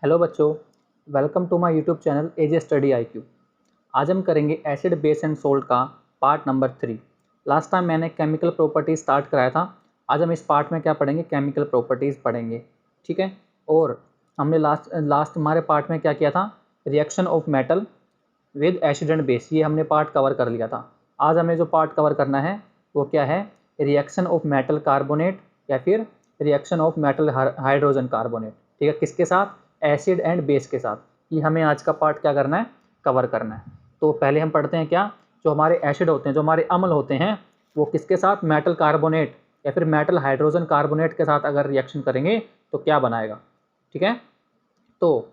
Hello बच्चों, welcome to my YouTube channel AJ study IQ। आज हम करेंगे एसिड बेस एंड सोल्ट का पार्ट नंबर 3। लास्ट टाइम मैंने केमिकल प्रॉपर्टीज स्टार्ट कराया था। आज हम इस पार्ट में क्या पढ़ेंगे, केमिकल प्रॉपर्टीज़ पढ़ेंगे। ठीक है। और हमने लास्ट हमारे पार्ट में क्या किया था, reaction of metal with acid and base, ये हमने पार्ट कवर कर लिया था। आज हमें जो पार्ट कवर करना है वो क्या है, रिएक्शन ऑफ मेटल कार्बोनेट या फिर reaction of metal hydrogen carbonate. ठीक है, किसके साथ, एसिड एंड बेस के साथ। ये हमें आज का पार्ट क्या करना है, कवर करना है। तो पहले हम पढ़ते हैं क्या, जो हमारे एसिड होते हैं, जो हमारे अम्ल होते हैं, वो किसके साथ, मेटल कार्बोनेट या फिर मेटल हाइड्रोजन कार्बोनेट के साथ अगर रिएक्शन करेंगे तो क्या बनाएगा। ठीक है, तो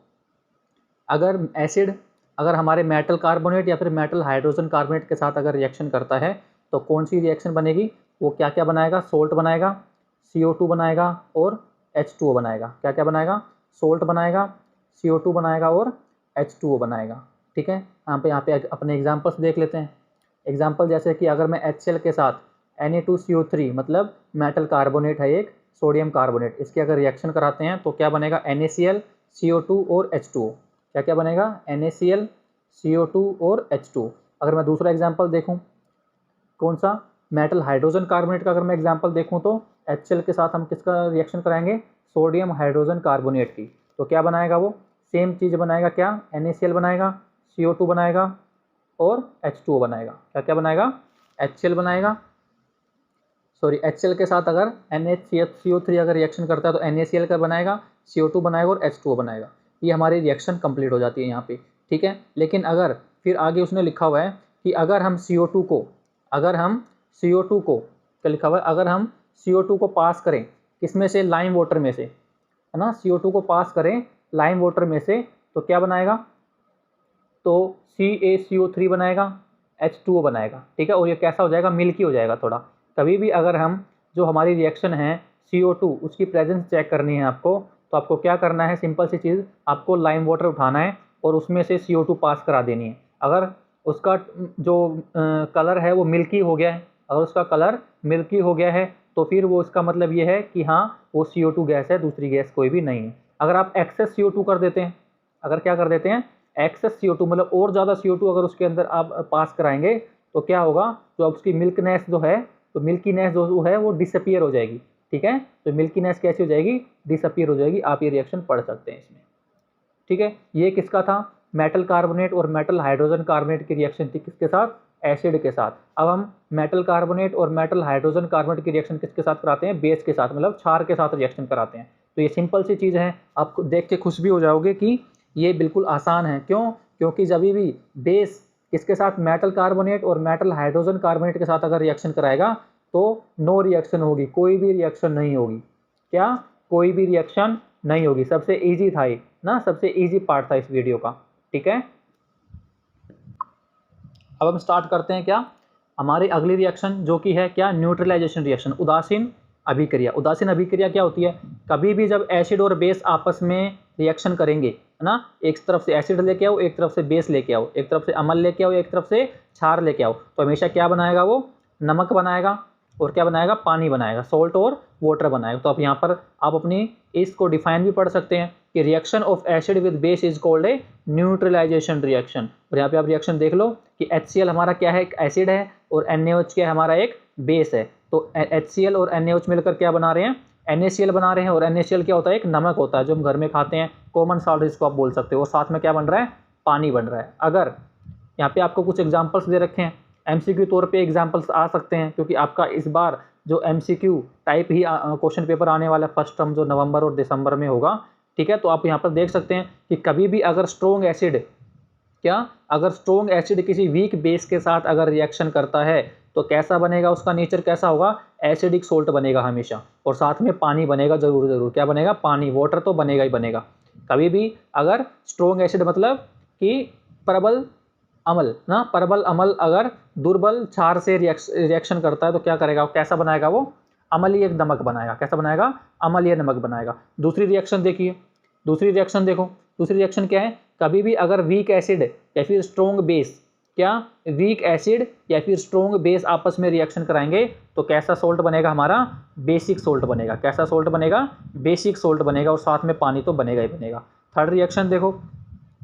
अगर एसिड अगर हमारे मेटल कार्बोनेट या फिर मेटल हाइड्रोजन कार्बोनेट के साथ अगर रिएक्शन करता है तो कौन सी रिएक्शन बनेगी, वो क्या क्या बनाएगा, सोल्ट बनाएगा, CO2 बनाएगा और H2O बनाएगा। क्या क्या बनाएगा, सोल्ट बनाएगा, CO2 बनाएगा और H2O बनाएगा। ठीक है, यहाँ पे अपने एग्जांपल्स देख लेते हैं। एग्जांपल जैसे कि अगर मैं HCl के साथ Na2CO3 मतलब मेटल कार्बोनेट है एक, सोडियम कार्बोनेट, इसके अगर रिएक्शन कराते हैं तो क्या बनेगा, NaCl, CO2 और H2O। क्या क्या बनेगा, NaCl, CO2 और H2O। अगर मैं दूसरा एग्जांपल देखूं, कौन सा, मेटल हाइड्रोजन कार्बोनेट का अगर मैं एग्जांपल देखूं तो HCl के साथ हम किसका रिएक्शन कराएंगे, सोडियम हाइड्रोजन कार्बोनेट की। तो क्या बनाएगा, वो सेम चीज़ बनाएगा, क्या, NaCl बनाएगा, CO2 बनाएगा और H2O बनाएगा। क्या क्या बनाएगा, HCl बनाएगा, सॉरी HCl के साथ अगर NaCO3 अगर रिएक्शन करता है तो NaCl का बनाएगा, CO2 बनाएगा और H2O बनाएगा। ये हमारी रिएक्शन कंप्लीट हो जाती है यहाँ पे। ठीक है, लेकिन अगर फिर आगे उसने लिखा हुआ है कि अगर हम CO2 को क्या लिखा हुआ है, अगर हम CO2 को पास करें किसमें से, लाइम वाटर में से, है ना, CO2 को पास करें लाइम वाटर में से तो क्या बनाएगा, तो CaCO3 बनाएगा, H2O बनाएगा। ठीक है, और ये कैसा हो जाएगा, मिल्की हो जाएगा थोड़ा। कभी भी अगर हम जो हमारी रिएक्शन है CO2 उसकी प्रेजेंस चेक करनी है आपको, तो आपको क्या करना है, सिंपल सी चीज़, आपको लाइम वाटर उठाना है और उसमें से CO2 पास करा देनी है। अगर उसका जो कलर है वो मिल्की हो गया है, अगर उसका कलर मिल्की हो गया है तो फिर वो इसका मतलब ये है कि हाँ वो CO2 गैस है, दूसरी गैस कोई भी नहीं है। अगर आप एक्सेस CO2 कर देते हैं, अगर क्या कर देते हैं, एक्सेस CO2 मतलब और ज़्यादा CO2 अगर उसके अंदर आप पास कराएंगे तो क्या होगा, जो अब उसकी मिल्कनेस जो है, तो मिल्कीनेस जो है वो डिसअपियर हो जाएगी। ठीक है, तो मिल्कीनेस कैसी हो जाएगी, डिसअपियर हो जाएगी। आप ये रिएक्शन पढ़ सकते हैं इसमें। ठीक है, ये किसका था, मेटल कार्बोनेट और मेटल हाइड्रोजन कार्बोनेट की रिएक्शन थी, किसके साथ, एसिड के साथ। अब हम मेटल कार्बोनेट और मेटल हाइड्रोजन कार्बोनेट की रिएक्शन किसके साथ कराते हैं, बेस के साथ, मतलब क्षार के साथ रिएक्शन कराते हैं। तो ये सिंपल सी चीज़ है, आप देख के खुश भी हो जाओगे कि ये बिल्कुल आसान है। क्यों, क्योंकि जब भी बेस किसके साथ, मेटल कार्बोनेट और मेटल हाइड्रोजन कार्बोनेट के साथ अगर रिएक्शन कराएगा तो नो रिएक्शन होगी, कोई भी रिएक्शन नहीं होगी। क्या, कोई भी रिएक्शन नहीं होगी। सबसे इजी था ये ना, सबसे इजी पार्ट था इस वीडियो का। ठीक है, अब हम स्टार्ट करते हैं क्या, हमारी अगली रिएक्शन जो कि है क्या, न्यूट्रलाइजेशन रिएक्शन, उदासीन अभिक्रिया। उदासीन अभिक्रिया क्या होती है, कभी भी जब एसिड और बेस आपस में रिएक्शन करेंगे, है ना, एक तरफ से एसिड लेके आओ, एक तरफ से बेस लेके आओ, एक तरफ से अम्ल लेके आओ, एक तरफ से क्षार लेके आओ, तो हमेशा क्या बनाएगा, वो नमक बनाएगा और क्या बनाएगा, पानी बनाएगा, सॉल्ट और वाटर बनाएगा। तो आप यहाँ पर आप अपनी इसको डिफाइन भी पढ़ सकते हैं कि reaction of acid with base is called a neutralisation reaction. और यहाँ पे आप रिएक्शन देख लो कि HCl हमारा क्या है, एक एसिड है, और NaOH क्या है, हमारा एक बेस है। तो HCl और NaOH मिलकर क्या बना रहे हैं, NaCl बना रहे हैं। और NaCl क्या होता है, एक नमक होता है जो हम घर में खाते हैं, कॉमन सॉल्ट जिसको आप बोल सकते हो। और साथ में क्या बन रहा है, पानी बन रहा है। अगर यहाँ पे आपको कुछ एग्जाम्पल्स दे रखे हैं, MCQ तौर पे एग्जाम्पल्स आ सकते हैं, क्योंकि आपका इस बार जो MCQ टाइप ही क्वेश्चन पेपर आने वाला है फर्स्ट टर्म, जो नवंबर और दिसंबर में होगा। ठीक है, तो आप यहाँ पर देख सकते हैं कि कभी भी अगर स्ट्रॉन्ग एसिड अगर स्ट्रॉन्ग एसिड किसी वीक बेस के साथ अगर रिएक्शन करता है तो कैसा बनेगा, उसका नेचर कैसा होगा, एसिडिक सोल्ट बनेगा हमेशा। और साथ में पानी बनेगा, जरूर क्या बनेगा, पानी, वाटर तो बनेगा ही बनेगा। कभी भी अगर स्ट्रॉन्ग एसिड मतलब कि प्रबल अम्ल ना, प्रबल अम्ल अगर दुर्बल क्षार से रिएक्शन करता है तो क्या करेगा, कैसा बनाएगा, वो अम्लीय नमक बनाएगा। कैसा बनाएगा, अम्लीय नमक बनाएगा। दूसरी रिएक्शन देखिए, दूसरी रिएक्शन देखो, दूसरी रिएक्शन क्या है, कभी भी अगर वीक एसिड या फिर स्ट्रॉन्ग बेस, क्या, वीक एसिड या फिर स्ट्रॉन्ग बेस आपस में रिएक्शन कराएंगे तो कैसा सोल्ट बनेगा, हमारा बेसिक सोल्ट बनेगा। कैसा सोल्ट बनेगा, बेसिक सोल्ट बनेगा। और साथ में पानी तो बनेगा ही बनेगा। थर्ड रिएक्शन देखो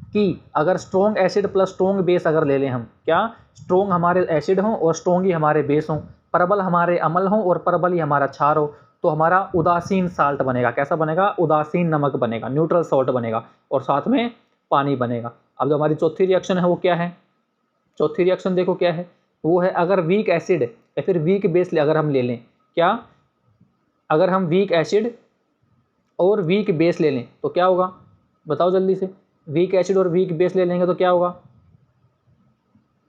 कि अगर strong acid plus strong base अगर ले लें हम, क्या स्ट्रॉन्ग हमारे एसिड हों और स्ट्रॉन्ग ही हमारे बेस हों, प्रबल हमारे अम्ल हों और प्रबल ही हमारा क्षार हो, तो हमारा उदासीन साल्ट बनेगा। कैसा बनेगा? उदासीन नमक बनेगा, न्यूट्रल सॉल्ट बनेगा, और साथ में पानी बनेगा। अब जो हमारी चौथी रिएक्शन है वो क्या है? चौथी रिएक्शन देखो क्या है, वो है अगर वीक एसिड या फिर वीक बेस अगर हम ले लें, क्या अगर हम वीक एसिड और वीक बेस ले लें तो क्या होगा? बताओ जल्दी से। वीक एसिड और वीक बेस ले लेंगे तो क्या होगा?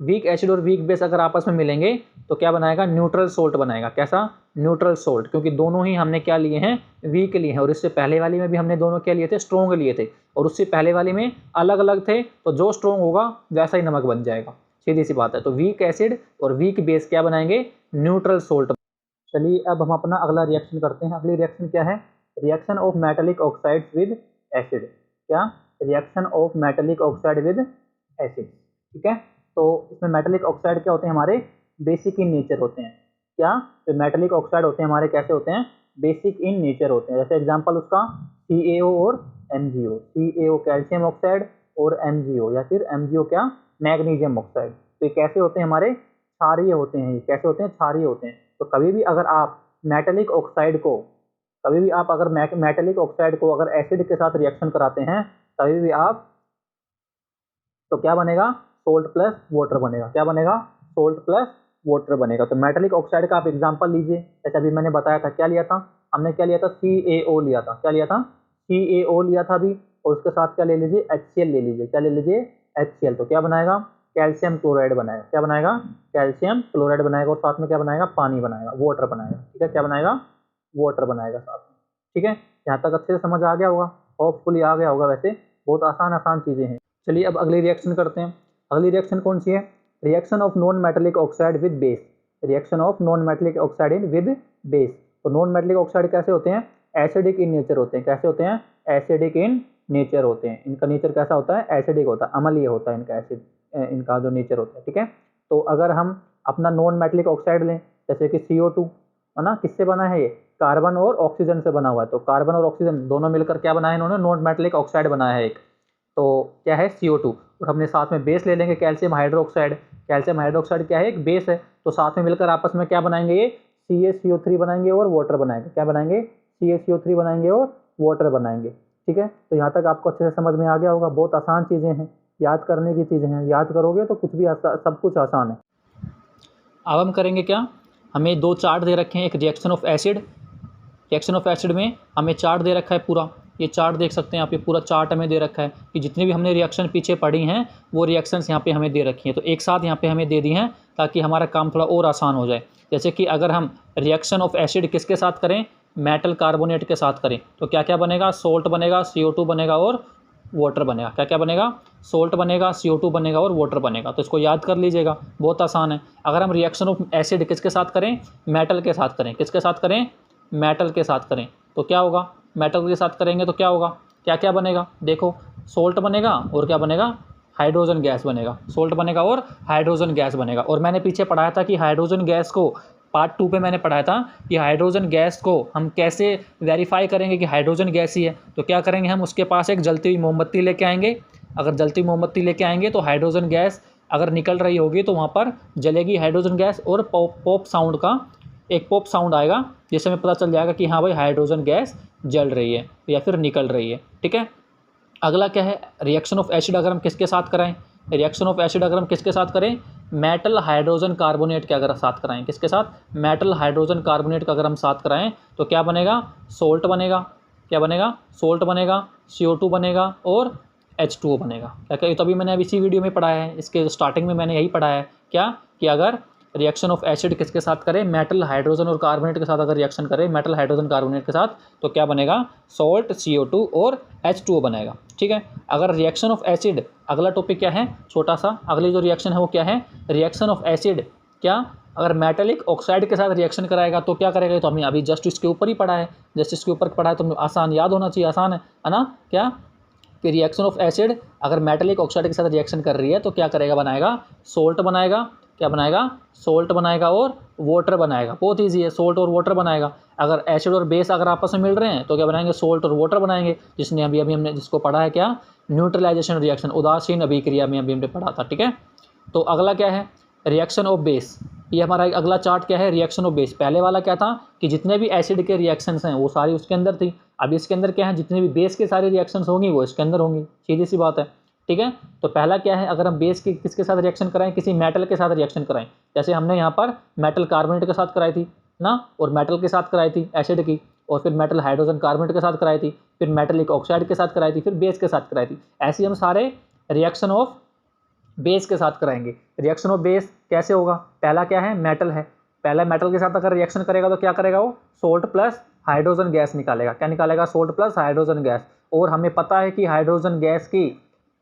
वीक एसिड और वीक बेस अगर आपस में मिलेंगे तो क्या बनाएगा? न्यूट्रल सोल्ट बनाएगा। कैसा? न्यूट्रल सोल्ट, क्योंकि दोनों ही हमने क्या लिए हैं? वीक लिए हैं, और इससे पहले वाली में भी हमने दोनों क्या लिए थे? स्ट्रॉन्ग लिए थे, और उससे पहले वाली में अलग अलग थे, तो जो स्ट्रॉन्ग होगा वैसा ही नमक बन जाएगा। सीधी सी बात है। तो वीक एसिड और वीक बेस क्या बनाएंगे? Neutral salt. चलिए अब हम अपना अगला रिएक्शन करते हैं। अगली रिएक्शन क्या है? Reaction of metallic oxides with acid. क्या? Reaction of metallic oxide with acid. ठीक है, तो इसमें मेटेलिक ऑक्साइड क्या होते हैं? हमारे बेसिक इन नेचर होते हैं। क्या? जो मेटेलिक ऑक्साइड होते हैं हमारे कैसे होते हैं? बेसिक इन नेचर होते हैं। जैसे एग्जांपल उसका CaO और MgO। CaO कैल्शियम ऑक्साइड और MgO या फिर MgO क्या? Magnesium oxide. तो ये कैसे होते हैं? हमारे क्षारीय होते हैं। ये कैसे होते हैं? क्षारीय होते हैं। तो कभी भी अगर आप मेटेलिक ऑक्साइड को अगर एसिड के साथ रिएक्शन कराते हैं, कभी भी आप, तो क्या बनेगा? सोल्ट प्लस वाटर बनेगा। क्या बनेगा? सोल्ट प्लस वाटर बनेगा। तो मेटेलिक ऑक्साइड का आप एग्जांपल लीजिए, जैसे अभी मैंने बताया था। क्या लिया था हमने? क्या लिया था? CaO लिया था। क्या लिया था? CaO लिया था अभी, और उसके साथ क्या ले लीजिए? HCl ले लीजिए। क्या ले लीजिए? HCl। तो क्या बनाएगा? कैल्शियम क्लोराइड बनाएगा। क्या बनाएगा? कैल्शियम क्लोराइड बनाएगा, और साथ में क्या बनाएगा? पानी बनाएगा, वाटर बनाएगा। ठीक है, क्या बनाएगा? वाटर बनाएगा साथ में। ठीक है, यहाँ तक अच्छे से समझ आ गया होगा, होपफुली आ गया होगा। वैसे बहुत आसान चीज़ें हैं। चलिए अब अगली रिएक्शन करते हैं। अगली रिएक्शन कौन सी है? Reaction of non metallic oxide with base. Reaction of non metallic oxide in with base. तो नॉन मेटेलिक ऑक्साइड कैसे होते हैं? एसिडिक इन नेचर होते हैं। कैसे होते हैं? एसिडिक इन नेचर होते हैं। इनका नेचर कैसा होता है? एसिडिक होता है, अम्लीय होता है इनका एसिड, इनका जो नेचर होता है। ठीक है, तो अगर हम अपना नॉन मेटेलिक ऑक्साइड लें, जैसे कि CO2 है ना, किससे बना है? ये कार्बन और ऑक्सीजन से बना हुआ है। तो कार्बन और ऑक्सीजन दोनों मिलकर क्या बनाया इन्होंने? नॉन मेटेलिक ऑक्साइड बनाया है एक। तो क्या है? CO2। और हमने साथ में बेस ले लेंगे कैल्शियम हाइड्रोक्साइड। कैल्शियम हाइड्रोक्साइड क्या है? एक बेस है। तो साथ में मिलकर आपस में क्या बनाएंगे? ये CaCO3 बनाएंगे और वाटर बनाएंगे। क्या बनाएंगे? CaCO3 बनाएंगे और वाटर बनाएंगे। ठीक है, तो यहाँ तक आपको अच्छे से समझ में आ गया होगा। बहुत आसान चीज़ें हैं, याद करने की चीज़ें हैं। याद करोगे तो कुछ भी सब कुछ आसान है। अब हम करेंगे क्या? हमें दो चार्ट दे रखे हैं, एक reaction of acid. Reaction of acid में हमें चार्ट दे रखा है पूरा। ये चार्ट देख सकते हैं आप, ये पूरा चार्ट हमें दे रखा है कि जितनी भी हमने रिएक्शन पीछे पढ़ी हैं वो रिएक्शंस यहाँ पे हमें दे रखी हैं। तो एक साथ यहाँ पे हमें दे दी हैं ताकि हमारा काम थोड़ा और आसान हो जाए। जैसे कि अगर हम रिएक्शन ऑफ एसिड किसके साथ करें? मेटल कार्बोनेट के साथ करें, तो क्या क्या बनेगा? सोल्ट बनेगा, CO2 बनेगा और वाटर बनेगा। क्या क्या बनेगा? सोल्ट बनेगा, CO2 बनेगा और वाटर बनेगा। तो इसको याद कर लीजिएगा, बहुत आसान है। अगर हम रिएक्शन ऑफ एसिड किसके साथ करें? मेटल के साथ करें। किसके साथ करें? मेटल के साथ करें। तो क्या होगा? मेटल के साथ करेंगे तो क्या होगा? क्या क्या बनेगा? देखो, सोल्ट बनेगा और क्या बनेगा? हाइड्रोजन गैस बनेगा। सोल्ट बनेगा और हाइड्रोजन गैस बनेगा। और मैंने पीछे पढ़ाया था कि हाइड्रोजन गैस को, पार्ट 2 पे मैंने पढ़ाया था कि हाइड्रोजन गैस को हम कैसे वेरीफाई करेंगे कि हाइड्रोजन गैस ही है। तो क्या करेंगे? हम उसके पास एक जलती हुई मोमबत्ती लेके आएंगे। अगर जलती हुई मोमबत्ती लेके आएंगे तो हाइड्रोजन गैस अगर निकल रही होगी तो वहाँ पर जलेगी हाइड्रोजन गैस, और पॉप साउंड का एक पॉप साउंड आएगा, जिससे हमें पता चल जाएगा कि हाँ भाई हाइड्रोजन गैस जल रही है या फिर निकल रही है। ठीक है, अगला क्या है? रिएक्शन ऑफ एसिड अगर हम किसके साथ कराएं? रिएक्शन ऑफ एसिड अगर हम किसके साथ करें? मेटल हाइड्रोजन कार्बोनेट के अगर साथ कराएं। किसके साथ? मेटल हाइड्रोजन कार्बोनेट का अगर हम साथ कराएं तो क्या बनेगा? सोल्ट बनेगा। क्या बनेगा? सोल्ट बनेगा, CO2 बनेगा और H2O बनेगा। क्या क्या? तो अभी मैंने अब इसी वीडियो में पढ़ाया है, इसके स्टार्टिंग में मैंने यही पढ़ाया है। क्या कि अगर रिएक्शन ऑफ एसिड किसके साथ करें? मेटल हाइड्रोजन और कार्बोनेट के साथ अगर रिएक्शन करें, मेटल हाइड्रोजन कार्बोनेट के साथ, तो क्या बनेगा? सोल्ट, CO2 और H2O बनेगा। ठीक है, अगर रिएक्शन ऑफ एसिड, अगला टॉपिक क्या है? छोटा सा अगली जो रिएक्शन है वो क्या है? रिएक्शन ऑफ एसिड क्या अगर मेटेलिक ऑक्साइड के साथ रिएक्शन कराएगा तो क्या करेगा? तो हमने अभी जस्ट इसके ऊपर ही पढ़ा है। जस्ट इसके ऊपर पढ़ा है तो आसान याद होना चाहिए, आसान है ना? क्या कि रिएक्शन ऑफ एसिड अगर मेटेलिक ऑक्साइड के साथ रिएक्शन कर रही है तो क्या करेगा? बनाएगा सोल्ट बनाएगा, क्या बनाएगा, सोल्ट बनाएगा और वाटर बनाएगा। बहुत ईजी है, सोल्ट और वाटर बनाएगा। अगर एसिड और बेस अगर आपस में मिल रहे हैं तो क्या बनाएंगे, सोल्ट और वाटर बनाएंगे, जिसने अभी हमने जिसको पढ़ा है क्या, न्यूट्रलाइजेशन रिएक्शन, उदासीन अभिक्रिया में अभी हमने पढ़ा था। ठीक है, तो अगला क्या है, रिएक्शन ऑफ बेस। ये हमारा अगला चार्ट क्या है, रिएक्शन ऑफ बेस। पहले वाला क्या था कि जितने भी एसिड के रिएक्शंस हैं वो सारी उसके अंदर थी। अब इसके अंदर क्या है, जितने भी बेस के सारे रिएक्शंस होंगी वो इसके अंदर होंगी, सीधी सी बात है। ठीक है, तो पहला क्या है, अगर हम बेस की किसके साथ रिएक्शन कराएं, किसी मेटल के साथ रिएक्शन कराएं, जैसे हमने यहाँ पर मेटल कार्बोनेट के साथ कराई थी ना, और मेटल के साथ कराई थी एसिड की, और फिर मेटल हाइड्रोजन कार्बोनेट के साथ कराई थी, फिर मेटलिक ऑक्साइड के साथ कराई थी, फिर बेस के साथ कराई थी। ऐसे हम सारे रिएक्शन ऑफ बेस के साथ कराएंगे। रिएक्शन ऑफ बेस कैसे होगा, पहला क्या है, मेटल है, पहला मेटल के साथ अगर रिएक्शन करेगा तो क्या करेगा, वो सोल्ट प्लस हाइड्रोजन गैस निकालेगा। क्या निकालेगा, सोल्ट प्लस हाइड्रोजन गैस। और हमें पता है कि हाइड्रोजन गैस की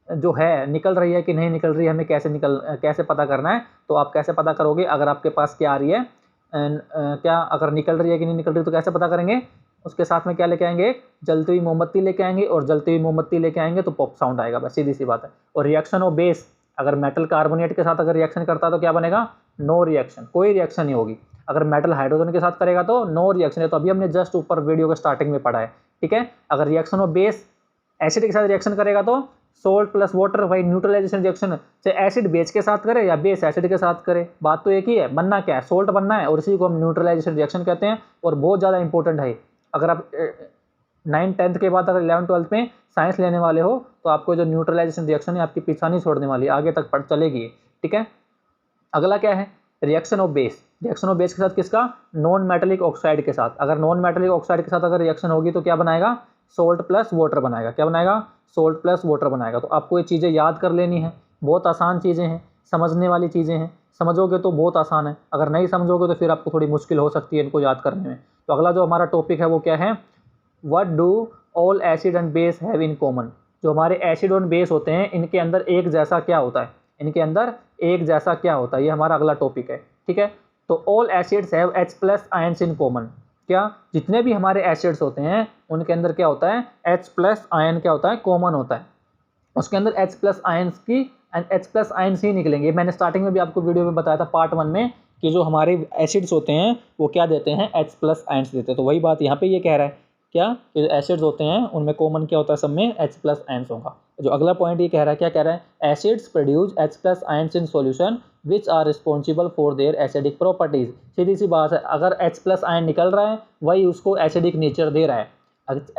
जो है निकल रही है कि नहीं निकल रही है, हमें कैसे पता करना है। तो आप कैसे पता करोगे, अगर आपके पास क्या आ रही है, क्या अगर निकल रही है कि नहीं निकल रही तो कैसे पता करेंगे, उसके साथ में क्या लेके आएंगे, जलती हुई मोमबत्ती लेके आएंगे, और जलती हुई मोमबत्ती लेके आएंगे तो पॉप साउंड आएगा, बस सीधी सी बात है। और रिएक्शन ऑफ बेस, अगर मेटल कार्बोनेट के साथ अगर रिएक्शन करता है तो क्या बनेगा, नो रिएक्शन, कोई रिएक्शन नहीं होगी। अगर मेटल हाइड्रोजन के साथ करेगा तो नो रिएक्शन है। तो अभी हमने जस्ट ऊपर वीडियो के स्टार्टिंग में पढ़ा है। ठीक है, अगर रिएक्शन ऑफ बेस एसिड के साथ रिएक्शन करेगा तो सोल्ट प्लस वाटर, वही न्यूट्रलाइजेशन रिएक्शन, चाहे एसिड बेस के साथ करे या बेस एसिड के साथ करे, बात तो एक ही है, बनना क्या है, सोल्ट बनना है, और इसी को हम न्यूट्रलाइजेशन रिएक्शन कहते हैं। और बहुत ज़्यादा इंपॉर्टेंट है। अगर आप 9th-10th के बाद अगर 11th-12th में साइंस लेने वाले हो तो आपको जो न्यूट्रलाइजेशन रिएक्शन है आपकी पीछा नहीं छोड़ने वाली, आगे तक पढ़ चलेगी। ठीक है, अगला क्या है, reaction of base. Reaction of base के साथ किसका, नॉन मेटलिक ऑक्साइड के साथ। अगर नॉन मेटलिक ऑक्साइड के साथ अगर रिएक्शन होगी तो क्या बनाएगा, सोल्ट प्लस वाटर बनाएगा। क्या बनाएगा, सोल्ट प्लस वाटर बनाएगा। तो आपको ये चीज़ें याद कर लेनी है, बहुत आसान चीज़ें हैं, समझने वाली चीज़ें हैं, समझोगे तो बहुत आसान है, अगर नहीं समझोगे तो फिर आपको थोड़ी मुश्किल हो सकती है इनको याद करने में। तो अगला जो हमारा टॉपिक है वो क्या है, what do all acid and base have in common. जो हमारे एसिड और बेस होते हैं इनके अंदर एक जैसा क्या होता है, इनके अंदर एक जैसा क्या होता है, ये हमारा अगला टॉपिक है। ठीक है, तो all acids have H+ ions in common. क्या, जितने भी हमारे एसिड्स होते हैं उनके अंदर क्या होता है, H+ आयन क्या होता है, कॉमन होता है। उसके अंदर H+ आयंस की H+ आयंस ही निकलेंगे। मैंने स्टार्टिंग में भी आपको वीडियो में बताया था पार्ट 1 में कि जो हमारे एसिड्स होते हैं वो क्या देते हैं, H+ आयंस देते हैं। तो वही बात यहाँ पे ये कह रहा है क्या, कि जो एसिड्स होते हैं उनमें कॉमन क्या होता है, सब में H+ आयंस होगा। जो अगला पॉइंट ये कह रहा है, क्या कह रहा है, acids produce H+ ions in solution which are responsible for their acidic properties. सीधी सी बात है, अगर H+ आयन निकल रहा है वही उसको एसिडिक नेचर दे रहा है,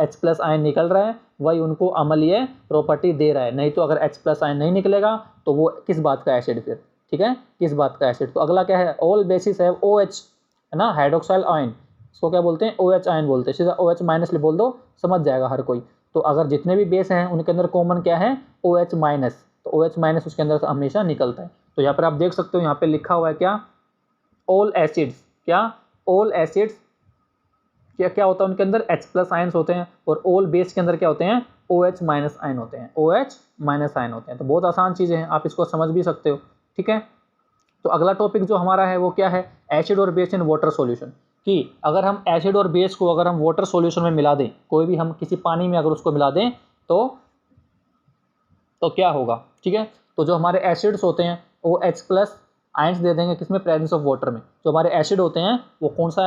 H+ आयन निकल रहा है वही उनको अम्लीय प्रॉपर्टी दे रहा है। नहीं तो अगर H+ आयन नहीं निकलेगा तो वो किस बात का एसिड फिर, ठीक है, किस बात का एसिड। तो अगला क्या है, ऑल बेसिस है OH, है ना, हाइड्रोक्साइल आयन, इसको क्या बोलते हैं, OH आयन बोलते हैं। सीधा OH माइनस बोल दो, समझ जाएगा हर कोई। तो अगर जितने भी बेस हैं उनके अंदर कॉमन क्या है, OH माइनस, तो OH माइनस उसके अंदर हमेशा निकलता है। तो यहाँ पर आप देख सकते हो, यहाँ पे लिखा हुआ है क्या, ऑल एसिड्स, क्या, ऑल एसिड्स क्या क्या होता है, उनके अंदर H+ आयंस होते हैं, और ऑल बेस के अंदर क्या होते हैं, OH माइनस आयन होते हैं, OH माइनस आयन होते हैं। तो बहुत आसान चीज़ें हैं, आप इसको समझ भी सकते हो। ठीक है, तो अगला टॉपिक जो हमारा है वो क्या है, एसिड और बेस इन वाटर सॉल्यूशन। कि अगर हम एसिड और बेस को अगर हम वाटर सॉल्यूशन में मिला दें, कोई भी हम किसी पानी में अगर उसको मिला दें तो क्या होगा। ठीक है, तो जो हमारे एसिड्स होते हैं वो H+ आयंस दे देंगे, किसमें, प्रेजेंस ऑफ वाटर में। जो हमारे एसिड होते हैं वो कौन सा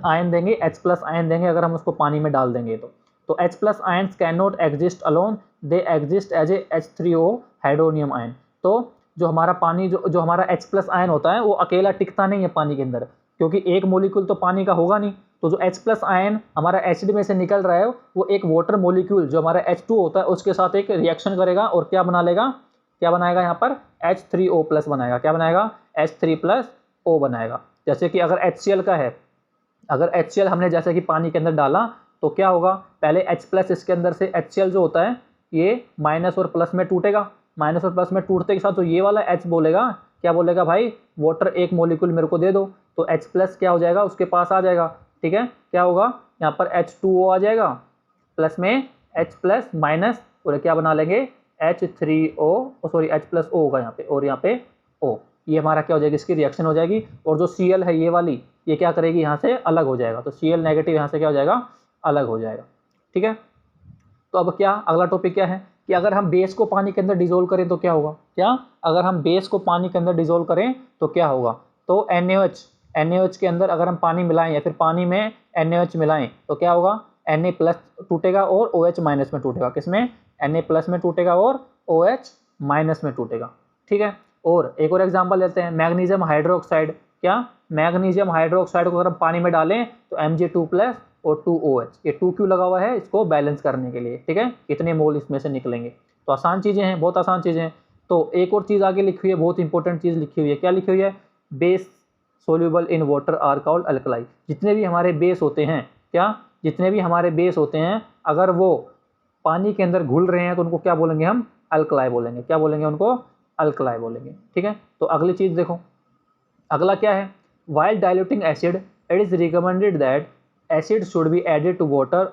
आयन देंगे, H+ आयन देंगे अगर हम उसको पानी में डाल देंगे तो H+ ions can not exist alone, they exist as a H3O hydronium ion. तो जो हमारा पानी जो हमारा H+ आयन होता है वो अकेला टिकता नहीं है पानी के अंदर, क्योंकि एक मोलिक्यूल तो पानी का होगा नहीं। तो जो H+ आयन हमारा एसिड में से निकल रहा है वो एक वाटर मोलिक्यूल जो हमारा H2 होता है उसके साथ एक रिएक्शन करेगा और क्या बना लेगा, क्या बनाएगा यहाँ पर, H3O+ बनाएगा। क्या बनाएगा, H3+O बनाएगा। जैसे कि अगर HCl का है, अगर HCl हमने जैसे कि पानी के अंदर डाला तो क्या होगा, पहले H+ इसके अंदर से HCl जो होता है ये माइनस और प्लस में टूटेगा, माइनस और प्लस में टूटते के साथ तो ये वाला H बोलेगा, क्या बोलेगा, भाई वाटर एक मोलिक्यूल मेरे को दे दो। तो H+ क्या हो जाएगा, उसके पास आ जाएगा। ठीक है, क्या होगा, यहाँ पर H2O आ जाएगा, प्लस में H+ माइनस, और क्या बना लेंगे, H3O, सॉरी H+O होगा यहाँ पे, और यहाँ पे O, ये हमारा क्या हो जाएगी, इसकी रिएक्शन हो जाएगी। और जो Cl है ये वाली, ये क्या करेगी, यहाँ से अलग हो जाएगा। तो Cl नेगेटिव यहाँ से क्या हो जाएगा, अलग हो जाएगा। ठीक है, तो अब क्या अगला टॉपिक क्या है, कि अगर हम बेस को पानी के अंदर डिजोल्व करें तो क्या होगा, क्या अगर हम बेस को पानी के अंदर डिजोल्व करें तो क्या होगा, तो NaOH के अंदर अगर हम पानी मिलाएं या फिर पानी में NaOH मिलाएं तो क्या होगा, Na प्लस टूटेगा और OH माइनस में टूटेगा, किसमें, Na प्लस में टूटेगा और OH माइनस में टूटेगा, ठीक है। और एक और एग्जांपल लेते हैं, मैग्नीशियम हाइड्रोक्साइड, क्या मैग्नीशियम हाइड्रोक्साइड को अगर हम पानी में डालें तो Mg2 प्लस और 2OH, ये 2 क्यों लगा हुआ है, इसको बैलेंस करने के लिए, ठीक है, कितने मोल इसमें से निकलेंगे। तो आसान चीज़ें हैं, बहुत आसान चीज़ें हैं। तो एक और चीज़ आगे लिखी हुई है, बहुत इंपॉर्टेंट चीज़ लिखी हुई है, क्या लिखी हुई है, base soluble in water are called alkali. जितने भी हमारे बेस होते हैं, क्या जितने भी हमारे बेस होते हैं अगर वो पानी के अंदर घुल रहे हैं तो उनको क्या बोलेंगे, हम अल्कलाई बोलेंगे, क्या बोलेंगे, उनको अल्कलाई बोलेंगे, ठीक है। तो अगली चीज़ देखो, अगला क्या है, while diluting acid it is recommended that acid should be added to water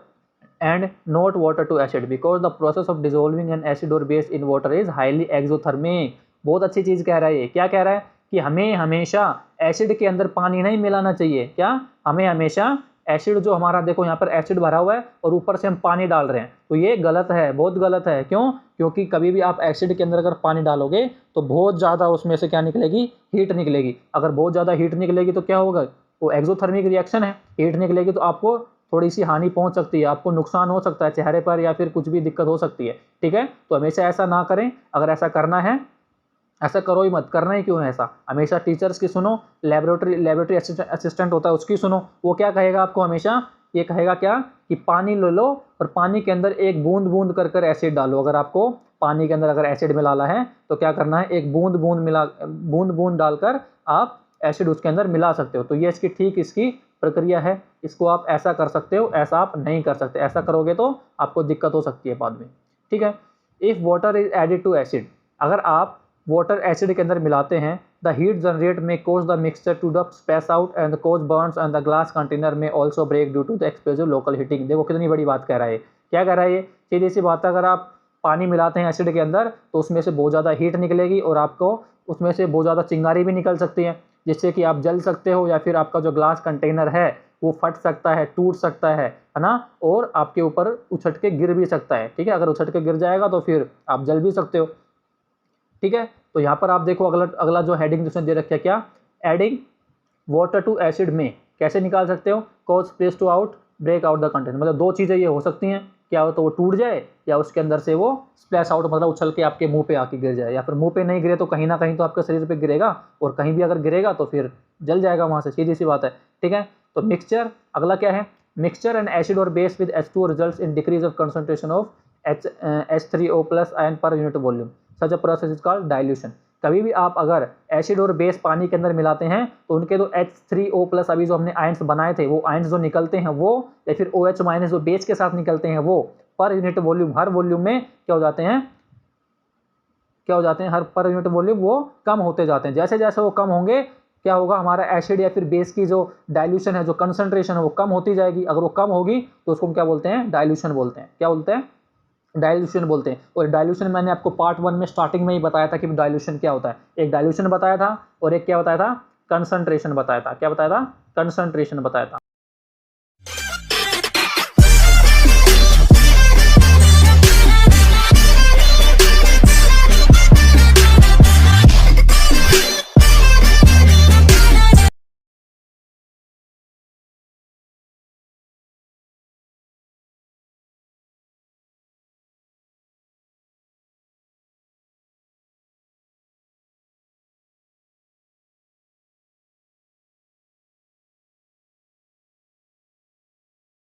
and not water to acid because the process of dissolving an acid और base in water is highly exothermic. बहुत अच्छी चीज़ कह रहा है ये, क्या कह रहा है कि हमें हमेशा एसिड के अंदर पानी नहीं मिलाना चाहिए, क्या हमें हमेशा एसिड जो हमारा, देखो यहाँ पर एसिड भरा हुआ है और ऊपर से हम पानी डाल रहे हैं, तो ये गलत है, बहुत गलत है। क्यों, क्योंकि कभी भी आप एसिड के अंदर अगर पानी डालोगे तो बहुत ज़्यादा उसमें से क्या निकलेगी, हीट निकलेगी। अगर बहुत ज़्यादा हीट निकलेगी तो क्या होगा, वो एक्सोथर्मिक रिएक्शन है, हीट निकलेगी तो आपको थोड़ी सी हानि पहुंच सकती है, आपको नुकसान हो सकता है चेहरे पर या फिर कुछ भी दिक्कत हो सकती है, ठीक है। तो हमेशा ऐसा ना करें, अगर ऐसा करना है ऐसा करो ही मत, करना ही क्यों है ऐसा, हमेशा टीचर्स की सुनो, लेबोरेटरी असिस्टेंट होता है उसकी सुनो, वो क्या कहेगा आपको, हमेशा ये कहेगा क्या कि पानी ले लो और पानी के अंदर एक बूंद बूंद कर एसिड डालो। अगर आपको पानी के अंदर अगर एसिड मिलाना है तो क्या करना है, एक बूंद बूंद डालकर आप एसिड उसके अंदर मिला सकते हो। तो ये इसकी ठीक इसकी प्रक्रिया है, इसको आप ऐसा कर सकते हो, ऐसा आप नहीं कर सकते, ऐसा करोगे तो आपको दिक्कत हो सकती है बाद में, ठीक है। If water is added to acid, अगर आप वाटर एसिड के अंदर मिलाते हैं, the heat generate may cause the mixture to the space out and the cause burns and the glass container may also break due to the explosive local heating. देखो कितनी बड़ी बात कह रहा है, क्या कह रहा है ये, सीधी सी बात है, अगर आप पानी मिलाते हैं एसिड के अंदर तो उसमें से बहुत ज़्यादा हीट निकलेगी और आपको उसमें से बहुत ज़्यादा चिंगारी भी निकल सकती है, जिससे कि आप जल सकते हो या फिर आपका जो ग्लास कंटेनर है वो फट सकता है, टूट सकता है ना, और आपके ऊपर उछट के गिर भी सकता है, ठीक है। अगर उछट के गिर जाएगा तो फिर आप जल भी सकते हो, ठीक है। तो यहाँ पर आप देखो अगला जो हेडिंग उसने दे रखा है, क्या, एडिंग वाटर टू एसिड में कैसे निकाल सकते हो, cause place to out break out the content. मतलब दो चीज़ें ये हो सकती हैं, क्या हो, तो वो टूट जाए या उसके अंदर से वो स्प्लैश आउट, मतलब उछल के आपके मुंह पे आके गिर जाए, या फिर मुंह पे नहीं गिरे तो कहीं ना कहीं तो आपके शरीर पे गिरेगा, और कहीं भी अगर गिरेगा तो फिर जल जाएगा वहाँ से, सीधी सी बात है, ठीक है। तो मिक्सचर, अगला क्या है, मिक्सचर एंड एसिड और base with H2O results in decrease of concentration of H3O plus ion per unit volume, such a process is called dilution. कभी भी आप अगर एसिड और बेस पानी के अंदर मिलाते हैं तो उनके जो H3O प्लस अभी जो हमने आयन्स बनाए थे वो आयन्स जो निकलते हैं वो, या फिर OH माइनस जो बेस के साथ निकलते हैं वो पर यूनिट वॉल्यूम, हर वॉल्यूम में क्या हो जाते हैं, क्या हो जाते हैं, हर पर यूनिट वॉल्यूम वो कम होते जाते हैं। जैसे जैसे वो कम होंगे क्या होगा, हमारा एसिड या फिर बेस की जो डाइल्यूशन है, जो कंसंट्रेशन है वो कम होती जाएगी। अगर वो कम होगी तो उसको हम क्या बोलते हैं, डाइल्यूशन बोलते हैं, क्या बोलते हैं, डाइल्यूशन बोलते हैं। और डाइल्यूशन मैंने आपको पार्ट 1 में स्टार्टिंग में ही बताया था कि डाइल्यूशन क्या होता है, एक डाइल्यूशन बताया था और एक क्या बताया था, कंसंट्रेशन बताया था, क्या बताया था, कंसंट्रेशन बताया था।